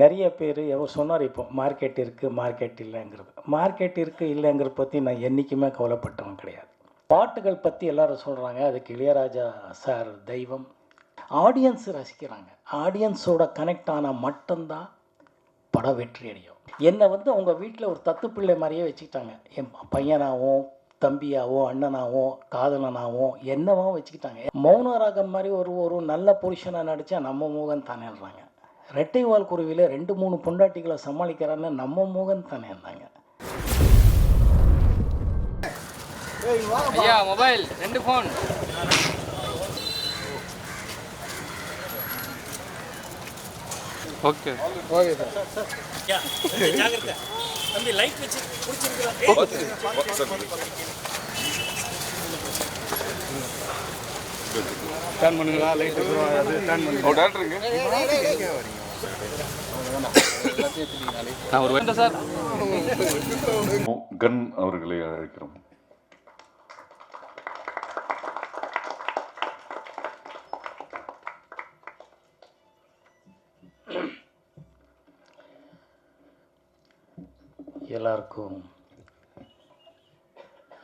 நிறைய பேர் அவர் சொன்னார், இப்போ மார்க்கெட் இருக்குது மார்க்கெட் இல்லைங்கிறது. மார்க்கெட் இருக்குது இல்லைங்கிறத பற்றி நான் என்றைக்குமே கவலைப்பட்டவன் கிடையாது. பாட்டுகள் பற்றி எல்லோரும் சொல்கிறாங்க, அதுக்கு இளையராஜா சார் தெய்வம். ஆடியன்ஸ் ரசிக்கிறாங்க, ஆடியன்ஸோட கனெக்ட் ஆனால் மட்டும்தான் படம் வெற்றி அடையும். என்னை அவங்க வீட்டில் ஒரு தத்து பிள்ளை மாதிரியே வச்சுக்கிட்டாங்க. என் பையனாகவும் தம்பியாகவும் அண்ணனாகவும் காதலனாகவும் என்னவோ வச்சுக்கிட்டாங்க. மௌன ராகம் மாதிரி ஒரு நல்ல பொசிஷனாக நடித்தா நம்ம மோகன் தானேன்றாங்க. ரெட்டை வால் குருவியில் 2-3 பொண்டாட்டிகளை சமாளிக்கிறான்னு நம்ம மோகன் தானே இருந்தாங்க. ஐயா mobile 2 phone. Okay okay sir. ஜாகிரதை தம்பி, லைட் வச்சு பிடிச்சிருக்கா? டர்ன் பண்ணுங்களா? லைட் அது டர்ன் பண்ணுங்க. ஓ டாக்டருங்க நான் ஒரு வேண்டாம் சார். கன் அவர்களை அழைக்கிறோம். எல்லாருக்கும்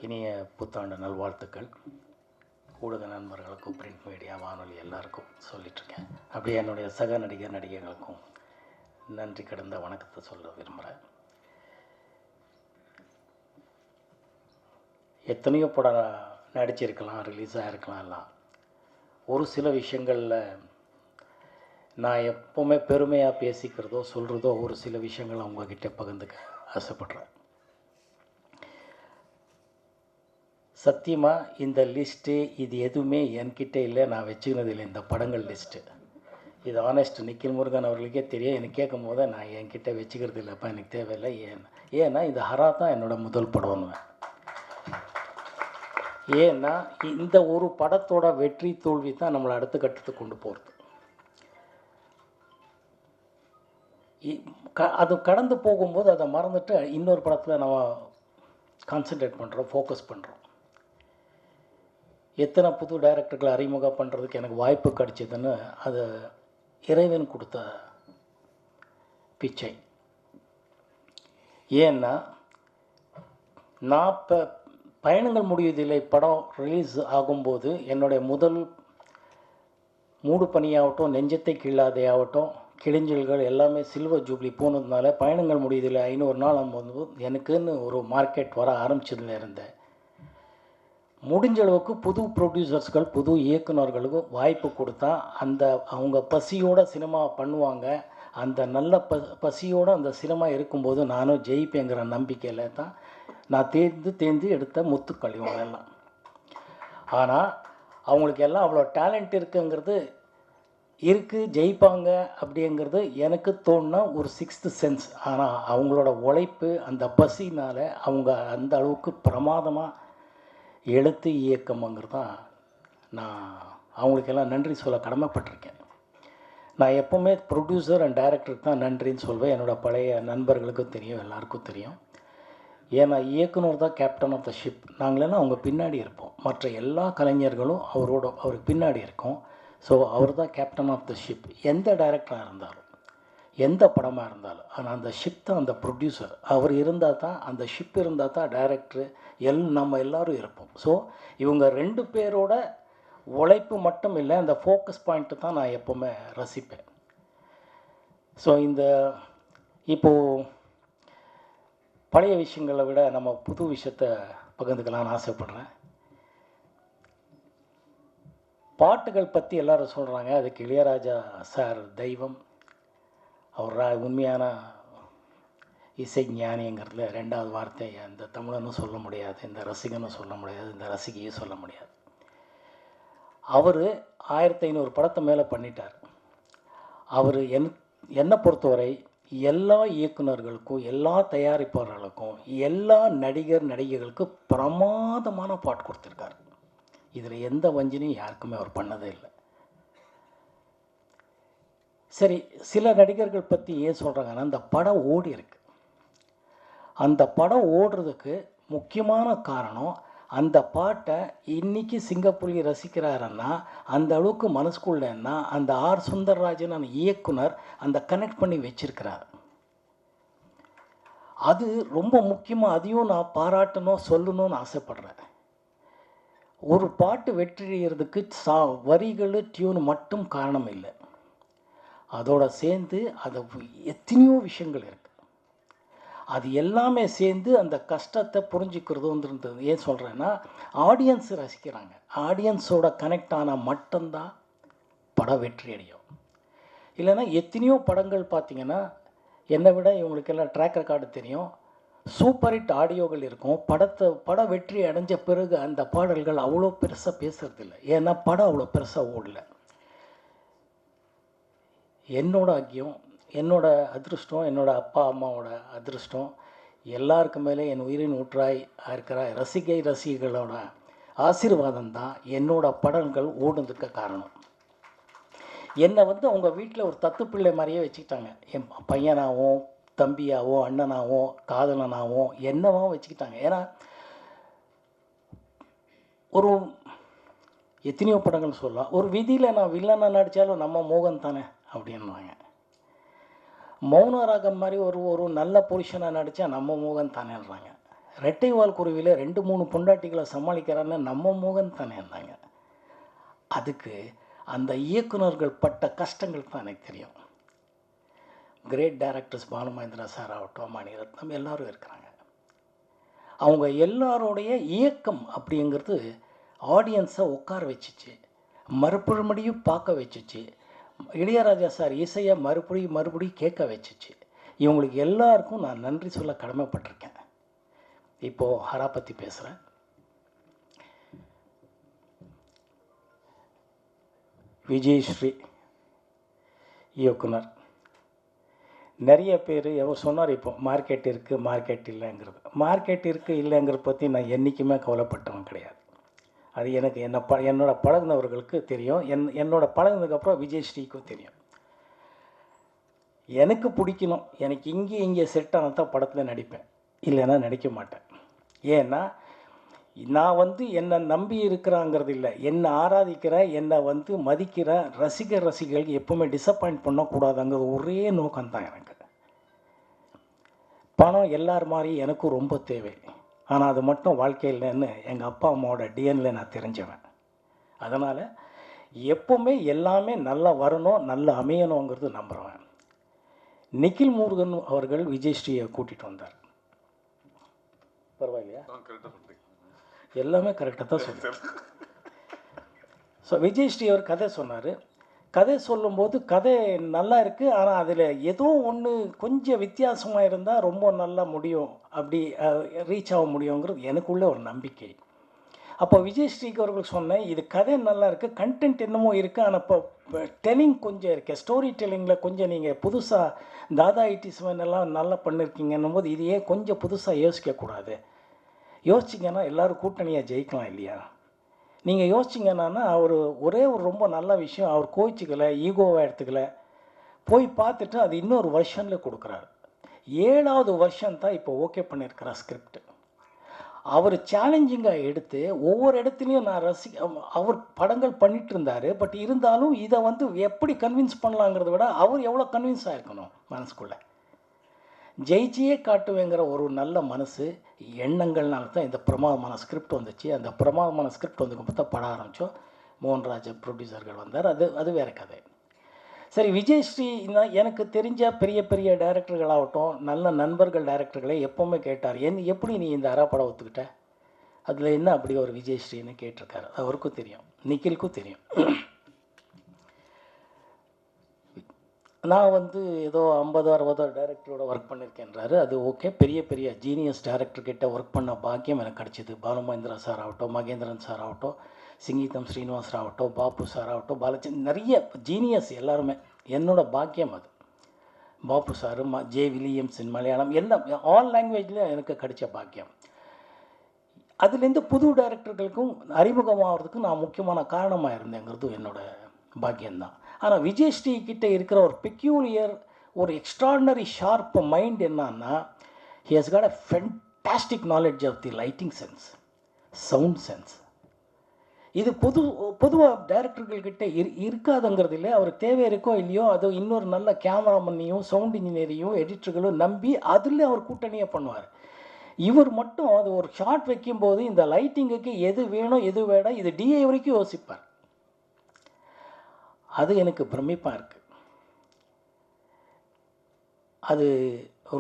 இனிய புத்தாண்டு நல்வாழ்த்துக்கள். ஊடக நண்பர்களுக்கும் பிரிண்ட் மீடியா வானொலி எல்லாருக்கும் சொல்லிட்டுருக்கேன். அப்படியே என்னுடைய சக நடிகர்களுக்கும் நன்றி கடந்த வணக்கத்தை சொல்ல விரும்புகிறேன். எத்தனையோ படம் நடிச்சிருக்கலாம், ரிலீஸ் ஆகிருக்கலாம். எல்லாம் ஒரு சில விஷயங்களில் நான் எப்போவுமே பெருமையாக பேசிக்கிறதோ சொல்கிறதோ ஒரு சில விஷயங்கள் அவங்கக்கிட்ட பகிர்ந்துக்க ஆசைப்படுறேன். சத்தியமாக இந்த லிஸ்ட்டு இது எதுவுமே என்கிட்ட இல்லை, நான் வச்சுக்கினது இல்லை. இந்த படங்கள் லிஸ்ட்டு இது ஆனஸ்ட் நிக்கில் முருகன் அவர்களுக்கே தெரியும். எனக்கு கேட்கும் போது நான் என்கிட்ட வச்சுக்கிறது இல்லைப்பா, எனக்கு தேவையில்லை. ஏன்னா இது ஹரா தான் என்னோடய முதல் படம்னுவேன். ஏன்னா இந்த ஒரு படத்தோட வெற்றி தோல்வி தான் நம்மளை அடுத்த கட்டத்துக்கு கொண்டு போகிறது. அது கடந்து போகும்போது அதை மறந்துட்டு இன்னொரு படத்தில் நம்ம கான்சன்ட்ரேட் பண்ணுறோம், ஃபோக்கஸ் பண்ணுறோம். எத்தனை புது டைரக்டர்களை அறிமுகம் பண்ணுறதுக்கு எனக்கு வாய்ப்பு கிடைச்சதுன்னு அது இறைவன் கொடுத்த பிச்சை. ஏன்னா நான் இப்போ பயணங்கள் முடிவதில்லை படம் ரிலீஸ் ஆகும்போது என்னுடைய முதல் மூடு பணியாகட்டும், நெஞ்சத்தை கிள்ளாதே ஆகட்டும், கிழிஞ்சல்கள் எல்லாமே சில்வர் ஜூப்ளி போனதுனால பயணங்கள் முடிவதில்லை 500 நாள் போது எனக்குன்னு ஒரு மார்க்கெட் வர ஆரம்பிச்சதுல இருந்தேன். முடிஞ்ச அளவுக்கு புது ப்ரொடியூசர்ஸ்கள் புது இயக்குநர்களுக்கு வாய்ப்பு கொடுத்தா அந்த அவங்க பசியோட சினிமா பண்ணுவாங்க. அந்த நல்ல பசியோடு அந்த சினிமா இருக்கும்போது நானும் ஜெயிப்பேங்கிற நம்பிக்கையில் தான் நான் தேர்ந்து எடுத்த முத்துக்கள் இவங்களெல்லாம். ஆனால் அவங்களுக்கு எல்லாம் அவ்வளோ டேலண்ட் இருக்குங்கிறது இருக்குது, ஜெயிப்பாங்க அப்படிங்கிறது எனக்கு தோணுனா ஒரு 6th சென்ஸ். ஆனால் அவங்களோட உழைப்பு அந்த பசினால் அவங்க அந்த அளவுக்கு பிரமாதமாக எழுத்து இயக்கம்ங்கிறது தான் நான் அவங்களுக்கெல்லாம் நன்றி சொல்ல கடமைப்பட்டிருக்கேன். நான் எப்போவுமே ப்ரொடியூசர் அண்ட் டைரக்டருக்கு தான் நன்றின்னு சொல்வேன். என்னோடய பழைய நண்பர்களுக்கும் தெரியும், எல்லாருக்கும் தெரியும். ஏன்னா இயக்குனர் தான் கேப்டன் ஆஃப் த ஷிப். நாங்களெல்லாம் அவங்க பின்னாடி இருப்போம், மற்ற எல்லா கலைஞர்களும் அவருக்கு பின்னாடி இருக்கோம். ஸோ அவர் தான் கேப்டன் ஆஃப் த ஷிப். எந்த டைரக்டராக இருந்தாலும் எந்த படமாக இருந்தாலும், ஆனால் அந்த ஷிப் தான் அந்த ப்ரொடியூசர். அவர் இருந்தால் தான், அந்த ஷிப் இருந்தால் தான் டைரக்டரு நம்ம எல்லோரும் இருப்போம். ஸோ இவங்க 2 பேரோட உழைப்பு மட்டும் இல்லை, அந்த ஃபோக்கஸ் பாயிண்ட்டு தான் நான் எப்போவுமே ரசிப்பேன். ஸோ இப்போது பழைய விஷயங்களை விட நம்ம புது விஷயத்தை பகிர்ந்துக்கலாம்னு ஆசைப்படுறேன். பாட்டுகள் பற்றி எல்லோரும் சொல்கிறாங்க, அதுக்கு இளையராஜா சார் தெய்வம். அவர் உண்மையான இசை ஞானிங்கிறதுல 2வது வார்த்தை இந்த தமிழனும் சொல்ல முடியாது, இந்த ரசிகனும் சொல்ல முடியாது, இந்த ரசிகையும் சொல்ல முடியாது. அவர் 1500 படத்தை மேலே பண்ணிட்டார். அவர் என்னை பொறுத்தவரை எல்லா இயக்குநர்களுக்கும், எல்லா தயாரிப்பாளர்களுக்கும், எல்லா நடிகர்களுக்கும் பிரமாதமான பாட்டு கொடுத்துருக்காரு. இதில் எந்த வஞ்சனையும் யாருக்குமே அவர் பண்ணதே இல்லை. சரி, சில நடிகர்கள் பற்றி ஏன் சொல்கிறாங்கன்னா, அந்த படம் ஓடி இருக்கு. அந்த படம் ஓடுறதுக்கு முக்கியமான காரணம் அந்த பாட்டை இன்றைக்கி சிங்கப்புலி ரசிக்கிறாருன்னா அந்த அளவுக்கு மனசுக்குள்ளேன்னா அந்த ஆர் சுந்தரராஜன் அந்த இயக்குனர் அந்த கனெக்ட் பண்ணி வச்சிருக்கிறார். அது ரொம்ப முக்கியமாக, அதையும் நான் பாராட்டணும் சொல்லணும்னு ஆசைப்படுறேன். ஒரு பாட்டு வெற்றியறதுக்கு வரிகள் டியூன் மட்டும் காரணம் இல்லை, அதோட சேர்ந்து அது எத்தனையோ விஷயங்கள் இருக்குது. அது எல்லாமே சேர்ந்து அந்த கஷ்டத்தை புரிஞ்சுக்கிறதுன்றது ஏன் சொல்கிறேன்னா, ஆடியன்ஸ் ரசிக்கிறாங்க. ஆடியன்ஸோட கனெக்ட் ஆனால் மட்டும்தான் படம் வெற்றி அடையும். இல்லைன்னா எத்தனையோ படங்கள் பார்த்திங்கன்னா, என்னை விட இவங்களுக்கெல்லாம் ட்ராக் ரெக்கார்டு தெரியும், சூப்பர் ஹிட் ஆடியோகள் இருக்கும், படம் வெற்றி அடைஞ்ச பிறகு அந்த பாடல்கள் அவ்வளோ பெருசாக பேசுறதில்லை. ஏன்னா படம் அவ்வளோ பெருசாக ஓடல. என்னோட அக்கியம், என்னோட அதிருஷ்டம், என்னோடய அப்பா அம்மாவோட அதிருஷ்டம், எல்லாருக்கு மேலே என் உயிரின் ஊற்றாய் இருக்கிற ரசிகைகளோட ஆசீர்வாதம் தான் என்னோடய படங்கள் ஓடுனதுக்கு காரணம். என்னை அவங்க வீட்டில் ஒரு தத்து பிள்ளை மாதிரியே வச்சுக்கிட்டாங்க. என் பையனாகவும் தம்பியாகவும் அண்ணனாகவும் காதலனாகவும் என்னவாகவும் வச்சுக்கிட்டாங்க. ஏன்னா ஒரு எத்தனையோ படங்கள் சொல்லலாம், ஒரு விதியில் நான் வில்லனை நடித்தாலும் நம்ம மோகன் தானே அப்படின்வாங்க. மௌன ராகம் மாதிரி ஒரு நல்ல புருஷனை நடித்தா நம்ம மோகன் தானேன்றாங்க. ரெட்டை வால் குருவியில் 2-3 பொண்டாட்டிகளை சமாளிக்கிறான்னு நம்ம மோகன் தானேன்றாங்க. அதுக்கு அந்த இயக்குனர்கள் பட்ட கஷ்டங்கள் தான் எனக்கு தெரியும். கிரேட் டைரக்டர்ஸ் பாலுமகேந்திரா சார் ஆகட்டும், மணிரத்னம் எல்லோரும் இருக்கிறாங்க. அவங்க எல்லாரோடைய இயக்கம் அப்படிங்கிறது ஆடியன்ஸை உட்கார வச்சிச்சு, மறுபடியும் பார்க்க வச்சிச்சு. இளையராஜா சார் இசையை மறுபடியும் கேட்க வச்சிச்சு. இவங்களுக்கு எல்லாருக்கும் நான் நன்றி சொல்ல கடமைப்பட்டிருக்கேன். இப்போது ஹரா பற்றி பேசுகிறேன். விஜயஸ்ரீ இயக்குனர். நிறைய பேர் எவர் சொன்னார், இப்போ மார்க்கெட் இருக்குது மார்க்கெட் இல்லைங்கிறது. மார்க்கெட் இருக்குது இல்லைங்கிறத பற்றி நான் என்றைக்குமே கவலைப்பட்டவன் கிடையாது. அது எனக்கு என்னோட பழகினவர்களுக்கு தெரியும், என்னோட பழகினதுக்கப்புறம் விஜயஸ்ரீக்கும் தெரியும். எனக்கு பிடிக்கணும், எனக்கு இங்கே செட் ஆனால் தான் படத்தில் நடிப்பேன், இல்லைன்னா நடிக்க மாட்டேன். ஏன்னா நான் என்னை நம்பி இருக்கிறாங்கிறது இல்லை, என்னை ஆராதிக்கிற, என்னை மதிக்கிற ரசிகர்களுக்கு எப்போவுமே டிசப்பாயிண்ட் பண்ணக்கூடாதுங்கிற ஒரே நோக்கம்தான் எனக்கு. பணம் எல்லார் மாதிரி எனக்கும் ரொம்ப தேவை, ஆனால் அது மட்டும் வாழ்க்கையில்னு எங்கள் அப்பா அம்மாவோட டிஎன்ல நான் தெரிஞ்சவன். அதனால் எப்போவுமே எல்லாமே நல்லா வரணும், நல்லா அமையணுங்கிறது நம்புகிறவன். நிக்கில் முருகன் அவர்கள் விஜயஸ்ரீயை கூட்டிகிட்டு வந்தார். பரவாயில்லையா? எல்லாமே கரெக்டாக தான் சொன்னார். ஸோ விஜயஸ்ரீ அவர் கதை சொன்னார். கதை சொல்லும்போது கதை நல்லா இருக்குது, ஆனால் அதில் ஏதோ ஒன்று கொஞ்சம் வித்தியாசமாக இருந்தால் ரொம்ப நல்லா முடியும், அப்படி ரீச் ஆக முடியுங்கிறது எனக்குள்ளே ஒரு நம்பிக்கை. அப்போ விஜயஸ்ரீக்கு அவர்களுக்கு சொன்னேன், இது கதை நல்லா இருக்குது, கண்டென்ட் என்னமோ இருக்குது, ஆனால் இப்போ டெல்லிங் கொஞ்சம் இருக்குது, ஸ்டோரி டெல்லிங்கில் கொஞ்சம் நீங்கள் புதுசாக தாதா இட்டிஸ்மன் எல்லாம் நல்லா பண்ணியிருக்கீங்கன்னும் போது இது ஏன் கொஞ்சம் புதுசாக யோசிக்கக்கூடாது? யோசிச்சிங்கன்னா எல்லோரும் கூட்டணியாக ஜெயிக்கலாம் இல்லையா? நீங்கள் யோசிச்சிங்கன்னா ஒரே ஒரு ரொம்ப நல்ல விஷயம், அவர் கோச்சிக்கலை, ஈகோவை எடுத்துக்கலை, போய் பார்த்துட்டு அது இன்னொரு வருஷனில் கொடுக்குறாரு. 7வது வருஷம் தான் இப்போ ஓகே பண்ணியிருக்கிறார் ஸ்கிரிப்ட். அவர் சேலஞ்சிங்காக எடுத்து ஒவ்வொரு இடத்துலையும் நான் அவர் படங்கள் பண்ணிகிட்டு இருந்தார். பட் இருந்தாலும் இதை எப்படி கன்வின்ஸ் பண்ணலாங்கிறத விட அவர் எவ்வளோ கன்வின்ஸ் ஆகிருக்கணும் மனசுக்குள்ளே. ஜெயிச்சியே காட்டுவேங்கிற ஒரு நல்ல மனசு எண்ணங்கள்னால தான் இந்த பிரமாதமான ஸ்கிரிப்ட் வந்துச்சு. அந்த பிரமாதமான ஸ்கிரிப்ட் பார்த்தா பட ஆரம்பித்தோம். மோகன்ராஜ் ப்ரொடியூசர்கள் வந்தார். அது வேறு கதை. சரி, விஜயஸ்ரீனா எனக்கு தெரிஞ்ச பெரிய பெரிய டைரக்டர்களாகட்டும், நல்ல நண்பர்கள் டைரக்டர்களே எப்போவுமே கேட்டார், எப்படி நீ இந்த அறா படம் ஒத்துக்கிட்ட, அதில் என்ன அப்படி ஒரு விஜயஸ்ரீன்னு கேட்டிருக்காரு. அவருக்கும் தெரியும், நிக்கிலுக்கும் தெரியும். நான் ஏதோ 50-60 டைரக்டரோட ஒர்க் பண்ணியிருக்கேன்றாரு. அது ஓகே. பெரிய பெரிய ஜீனியஸ் டைரக்டர்கிட்ட ஒர்க் பண்ண பாக்கியம் எனக்கு கிடச்சிது. பாலுமகேந்திரா சார் ஆகட்டும், மகேந்திரன் சார் ஆகட்டும், சிங்கீதம் ஸ்ரீனிவாஸ் ஆகட்டும், பாப்பு சார் ஆகட்டும், பாலச்சந்திரன், நிறைய ஜீனியஸ் எல்லாருமே என்னோட பாக்கியம் அது. பாப்பு சார், ஜே வில்லியம்ஸ் இன் மலையாளம், எல்லாம் ஆல் லாங்குவேஜில் எனக்கு கிடைச்ச பாக்கியம். அதுலேருந்து புது டைரக்டர்களுக்கும் அறிமுகமாகிறதுக்கு நான் முக்கியமான காரணமாக இருந்தேங்கிறது என்னோட பாக்கியம்தான். ஆனால் விஜயஸ்ரீ கிட்டே இருக்கிற ஒரு பெக்யூலியர், ஒரு எக்ஸ்ட்ராடினரி ஷார்ப் மைண்ட் என்னன்னா, he has got a fantastic knowledge of the lighting sense. Sound sense. இது பொதுவாக டைரக்டர்கள்கிட்ட இருக்காதுங்கிறது இல்லை. அவருக்கு தேவை இருக்கோ இல்லையோ, அது இன்னொரு நல்ல கேமராமேனையும் சவுண்ட் இன்ஜினியரையும் எடிட்டர்களும் நம்பி அதில் அவர் கூட்டணியாக பண்ணுவார். இவர் மட்டும் அது ஒரு ஷார்ட் வைக்கும்போது இந்த லைட்டிங்குக்கு எது வேணும் எது வேணும் இது டிஐ வரைக்கும் யோசிப்பார். அது எனக்கு பிரமிப்பாக இருக்குது. அது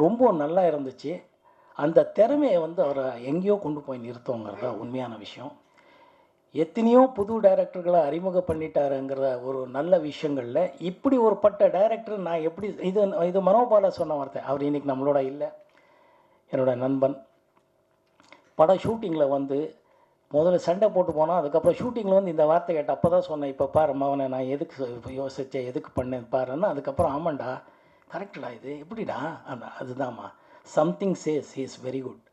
ரொம்ப நல்லா இருந்துச்சு. அந்த திறமையை அவரை எங்கேயோ கொண்டு போய் நிறுத்தோங்கிறது தான் உண்மையான விஷயம். எத்தனையோ புது டைரக்டர்களை அறிமுகம் பண்ணிட்டாருங்கிற ஒரு நல்ல விஷயங்களில் இப்படி ஒரு பட்ட டைரக்டர் நான் எப்படி இது மனோபாலா சொன்ன வார்த்தை. அவர் இன்றைக்கி நம்மளோட இல்லை. என்னோட நண்பன் படம் ஷூட்டிங்கில் முதல்ல சண்டை போட்டு போனால், அதுக்கப்புறம் ஷூட்டிங்கில் இந்த வார்த்தை கேட்ட அப்போ தான் சொன்னேன், இப்போ பாரு மவனை நான் எதுக்கு யோசித்தேன் எதுக்கு பண்ணேன் பாருன்னு. அதுக்கப்புறம் ஆமாண்டா கரெக்டடா இது எப்படிடா அதுதான்மா something says he is very good,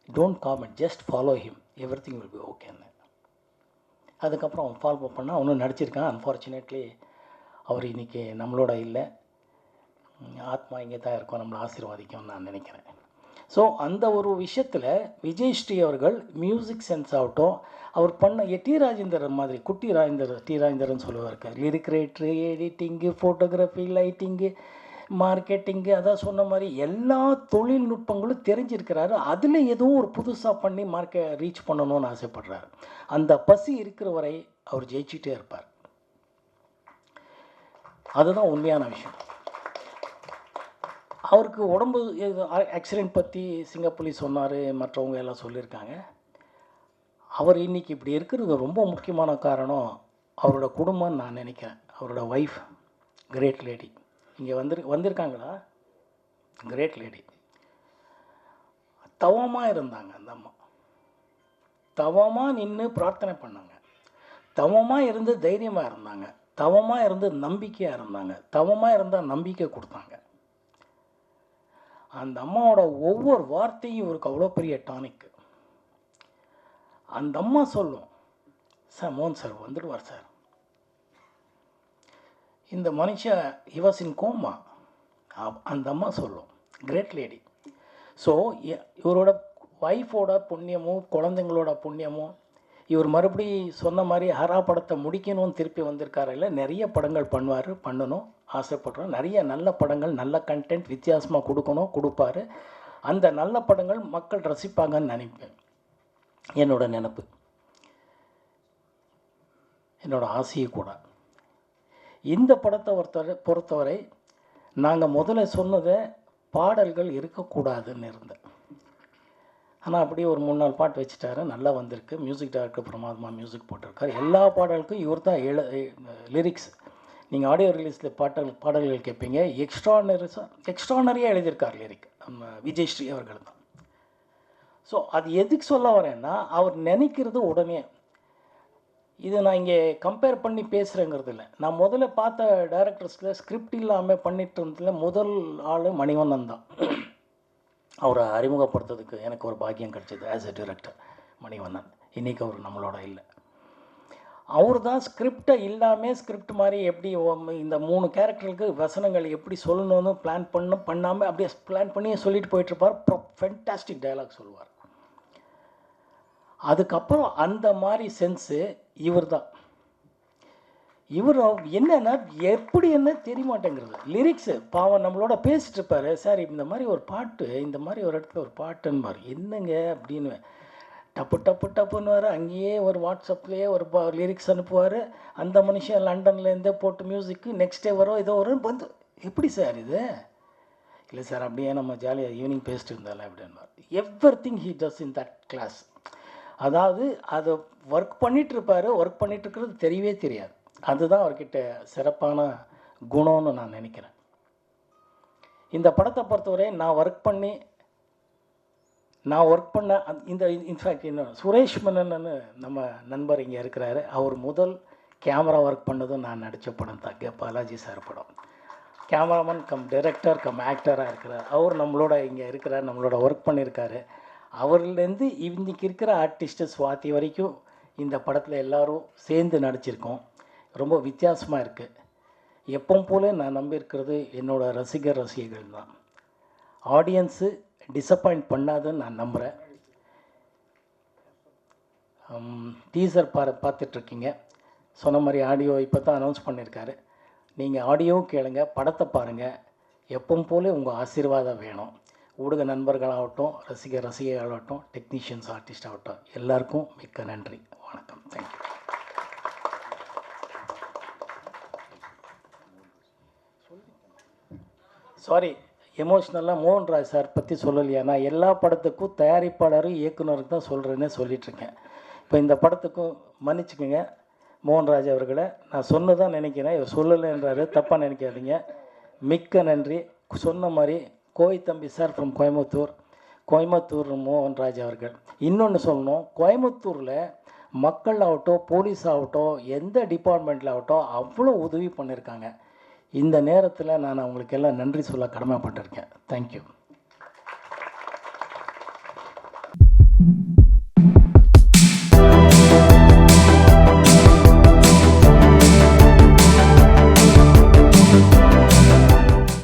don't comment, just follow him, everything will be ஓகேன்னு. அதுக்கப்புறம் அவன் ஃபாலோ பண்ணால் அவனும் நடிச்சிருக்கான். அன்ஃபார்ச்சுனேட்லி அவர் இன்றைக்கி நம்மளோட இல்லை. ஆத்மா இங்கே தான் இருக்கும், நம்மளை ஆசீர்வாதிக்கும்னு நான் நினைக்கிறேன். ஸோ அந்த ஒரு விஷயத்தில் விஜய் ஸ்ரீ அவர்கள் மியூசிக் சென்ஸ் ஆகட்டும், அவர் பண்ண டி ராஜேந்தரன் மாதிரி குட்டி டி ராஜேந்தரன் சொல்லுவார், லிரிக் ரைட்ரு, எடிட்டிங்கு, ஃபோட்டோகிராஃபி, லைட்டிங்கு, மார்க்கெட்டிங்கு, அதான் சொன்ன மாதிரி எல்லா தொழில்நுட்பங்களும் தெரிஞ்சிருக்கிறாரு. அதில் ஏதோ ஒரு புதுசாக பண்ணி ரீச் பண்ணணும்னு ஆசைப்படுறாரு. அந்த பசி இருக்கிற வரை அவர் ஜெயிச்சுட்டே இருப்பார். அதுதான் உண்மையான விஷயம். அவருக்கு உடம்பு ஆக்சிடெண்ட் பற்றி சிங்கப்புலி சொன்னார், மற்றவங்க எல்லாம் சொல்லியிருக்காங்க. அவர் இன்றைக்கி இப்படி இருக்கிறது ரொம்ப முக்கியமான காரணம் அவரோட குடும்பம்னு நான் நினைக்கிறேன். அவரோட ஒய்ஃப் கிரேட் லேடி இங்கே வந்திருக்காங்களா, கிரேட் லேடி. தவமாக இருந்தாங்க அந்த அம்மா, தவமாக நின்று பிரார்த்தனை பண்ணாங்க, தவமாக இருந்து தைரியமாக இருந்தாங்க, தவமாக இருந்து நம்பிக்கையாக இருந்தாங்க, தவமாக இருந்தால் நம்பிக்கை கொடுத்தாங்க. அந்த அம்மாவோட ஒவ்வொரு வார்த்தையும் இவருக்கு அவ்வளோ பெரிய டானிக். அந்த அம்மா சொல்லும், சார் மோகன் சார் வந்துடுவார் சார், இந்த மனுஷன் இவாசின் கோமா, அந்த அம்மா சொல்லும், கிரேட் லேடி. ஸோ இவரோட ஒய்ஃபோட புண்ணியமும் குழந்தைங்களோட புண்ணியமும், இவர் மறுபடி சொன்ன மாதிரி ஹரா படத்தை முடிக்கணும்னு திருப்பி வந்திருக்காரு. இல்லை நிறைய படங்கள் பண்ணணும் ஆசைப்படுறோம். நிறைய நல்ல படங்கள், நல்ல கண்டென்ட் வித்தியாசமாக கொடுப்பாரு. அந்த நல்ல படங்கள் மக்கள் ரசிப்பாங்கன்னு நினைப்பேன். என்னோட நினப்பு, என்னோட ஆசையை கூட. இந்த படத்தை பொறுத்தவரை நாங்கள் முதல்ல சொன்னதை பாடல்கள் இருக்கக்கூடாதுன்னு இருந்தேன். ஆனால் அப்படியே ஒரு 3-4 பாட்டு வச்சுட்டாரு, நல்லா வந்திருக்கு. மியூசிக் டைரக்டர் பிரமாதமாக மியூசிக் போட்டிருக்காரு. எல்லா பாடலுக்கும் இவர் தான் லிரிக்ஸ். நீங்கள் ஆடியோ ரிலீஸில் பாடல்கள் கேட்பீங்க, எக்ஸ்ட்ரானரியாக எழுதியிருக்கார் லிரிக் நம்ம விஜய் ஸ்ரீ அவர்கள் தான். ஸோ அது எதுக்கு சொல்ல வரேன்னா, அவர் நினைக்கிறது உடனே. இது நான் இங்கே கம்பேர் பண்ணி பேசுகிறேங்கிறது இல்லை. நான் முதல்ல பார்த்த டைரக்டர்ஸில் ஸ்கிரிப்ட் இல்லாமல் பண்ணிட்டு இருந்ததுல முதல் ஆள் மணிவண்ணன் தான். அவரை அறிமுகப்படுத்துறதுக்கு எனக்கு ஒரு பாக்கியம் கிடச்சிது ஆஸ் எ டைரக்டர். மணிவண்ணன் இன்றைக்கி அவர் நம்மளோட இல்லை. அவர் தான் ஸ்கிரிப்டை இல்லாமல் ஸ்கிரிப்ட் மாதிரி எப்படி இந்த 3 கேரக்டருக்கு வசனங்கள் எப்படி சொல்லணும்னு பண்ணாமல் அப்படியே பிளான் பண்ணியே சொல்லிட்டு போயிட்டுருப்பார். ஃபென்டாஸ்டிக் டயலாக் சொல்லுவார். அதுக்கப்புறம் அந்த மாதிரி சென்ஸு இவர் தான். இவர் என்னென்னா எப்படி என்ன தெரிய மாட்டேங்கிறது. லிரிக்ஸு பாவம் நம்மளோட பேசிகிட்டு இருப்பார், சார் இந்த மாதிரி ஒரு பாட்டு, இந்த மாதிரி ஒரு இடத்துல ஒரு பாட்டுன்னு என்னங்க அப்படின்னு டப்புன்னு அங்கேயே ஒரு வாட்ஸ்அப்லேயே ஒரு லிரிக்ஸ் அனுப்புவார். அந்த மனுஷன் லண்டன்லேருந்தே போட்டு மியூசிக்கு நெக்ஸ்ட் டே வரும், இதோ வரும் எப்படி சார் இது? இல்லை சார் அப்படியே நம்ம ஜாலியாக ஈவினிங் பேசிட்டு இருந்தாலும் அப்படின்பார். Everything he does in that class. அதாவது அதை ஒர்க் பண்ணிகிட்ருக்கிறது தெரியவே தெரியாது. அதுதான் அவர்கிட்ட சிறப்பான குணம்னு நான் நினைக்கிறேன். இந்த படத்தை பொறுத்தவரை நான் ஒர்க் பண்ண இந்த இன்ஃபேக்ட் இன்னும் சுரேஷ் மன்னன் நம்ம நண்பர் இங்கே இருக்கிறாரு. அவர் முதல் கேமரா ஒர்க் பண்ணதும் நான் நடித்த படம் தான் பாலாஜி சார் படம். கேமராமேன் கம் டைரக்டர் கம் ஆக்டராக இருக்கிறார். அவர் நம்மளோட இங்கே இருக்கிறார், நம்மளோட ஒர்க் பண்ணியிருக்காரு. அவர்லேருந்து இன்றைக்கி இருக்கிற ஆர்டிஸ்ட்டு சுவாதி வரைக்கும் இந்த படத்தில் எல்லோரும் சேர்ந்து நடிச்சிருக்கோம். ரொம்ப வித்தியாசமாக இருக்குது. எப்பவும் போல நான் நம்பியிருக்கிறது என்னோடய ரசிகர்கள் தான். ஆடியன்ஸு டிசப்பாயிண்ட் பண்ணாதுன்னு நான் நம்புகிறேன். டீசர் பார்த்துட்ருக்கீங்க. சொன்ன மாதிரி ஆடியோ இப்போ தான் அனௌன்ஸ் பண்ணியிருக்காரு. நீங்கள் ஆடியோவும் கேளுங்க, படத்தை பாருங்கள். எப்பவும் போல உங்கள் ஆசீர்வாதம் வேணும். ஊடக நண்பர்களாகட்டும், ரசிகைகளாகட்டும், டெக்னீஷியன்ஸ், ஆர்டிஸ்ட் ஆகட்டும், எல்லாருக்கும் மிக்க நன்றி. வணக்கம். தேங்க்யூ. சாரி, எமோஷ்னலாக மோகன்ராஜ் சார் பற்றி சொல்லலையா? நான் எல்லா படத்துக்கும் தயாரிப்பாளரும் இயக்குனருக்கு தான் சொல்கிறேன்னு சொல்லிகிட்ருக்கேன். இப்போ இந்த படத்துக்கும் மன்னிச்சுக்கோங்க மோகன்ராஜ் அவர்களை. நான் சொன்னதான் நினைக்கிறேன், இவர் சொல்லலைன்றாரு, தப்பாக நினைக்காதீங்க. மிக்க நன்றி. சொன்ன மாதிரி கோய் தம்பி சார் ஃப்ரம் கோயம்புத்தூர் மோகன்ராஜ் அவர்கள். இன்னொன்று சொல்லணும், கோயம்புத்தூரில் மக்கள் ஆகட்டும், போலீஸ் ஆகட்டும், எந்த டிபார்ட்மெண்ட்டில் ஆகட்டும் அவ்வளோ உதவி பண்ணியிருக்காங்க. இந்த நேரத்தில் நான் அவங்களுக்கு எல்லாம் நன்றி சொல்ல கடமைப்பட்டிருக்கேன். தேங்க்யூ.